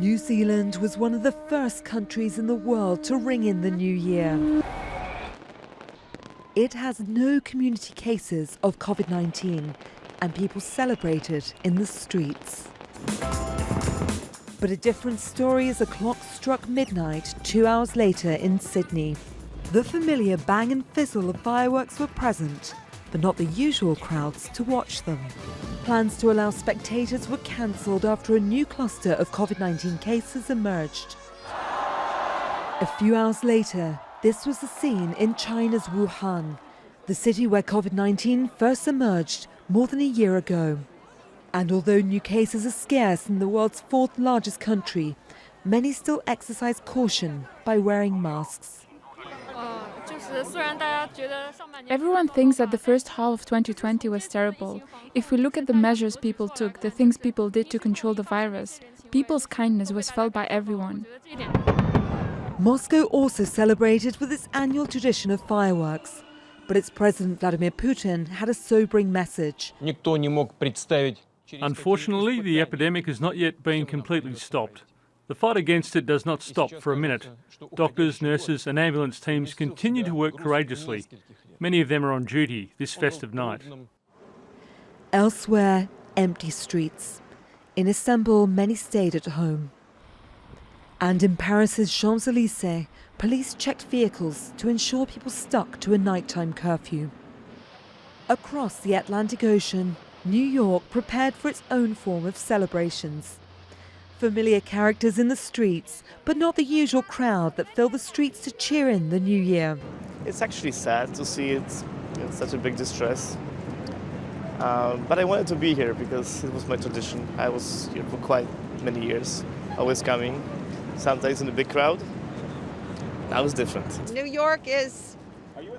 New Zealand was one of the first countries in the world to ring in the new year. It has no community cases of COVID-19 and people celebrated in the streets. But a different story as the clock struck midnight 2 hours later in Sydney. The familiar bang and fizzle of fireworks were present, but not the usual crowds to watch them. Plans to allow spectators were cancelled after a new cluster of COVID-19 cases emerged. A few hours later, this was the scene in China's Wuhan, the city where COVID-19 first emerged more than a year ago. And although new cases are scarce in the world's fourth largest country, many still exercise caution by wearing masks. Everyone thinks that the first half of 2020 was terrible. If we look at the measures people took, the things people did to control the virus, people's kindness was felt by everyone. Moscow also celebrated with its annual tradition of fireworks, but its President Vladimir Putin had a sobering message. Unfortunately, the epidemic has not yet been completely stopped. The fight against it does not stop for a minute. Doctors, nurses and ambulance teams continue to work courageously. Many of them are on duty this festive night. Elsewhere, empty streets. In Istanbul, many stayed at home. And in Paris's Champs-Élysées, police checked vehicles to ensure people stuck to a nighttime curfew. Across the Atlantic Ocean, New York prepared for its own form of celebrations. Familiar characters in the streets, but not the usual crowd that fill the streets to cheer in the new year. It's actually sad to see it in such a big distress. But I wanted to be here because it was my tradition. I was here for quite many years, always coming, sometimes in a big crowd. Now it's different. New York is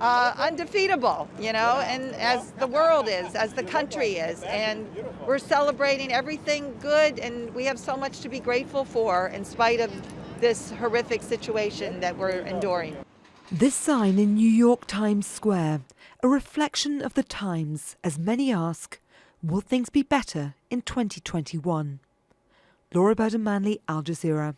undefeatable, you know, and as the world is, as the country is, and we're celebrating everything good, and we have so much to be grateful for in spite of this horrific situation that we're enduring. This sign in New York Times Square, a reflection of the times, as many ask, will things be better in 2021? Burdon-Manley, Al Jazeera.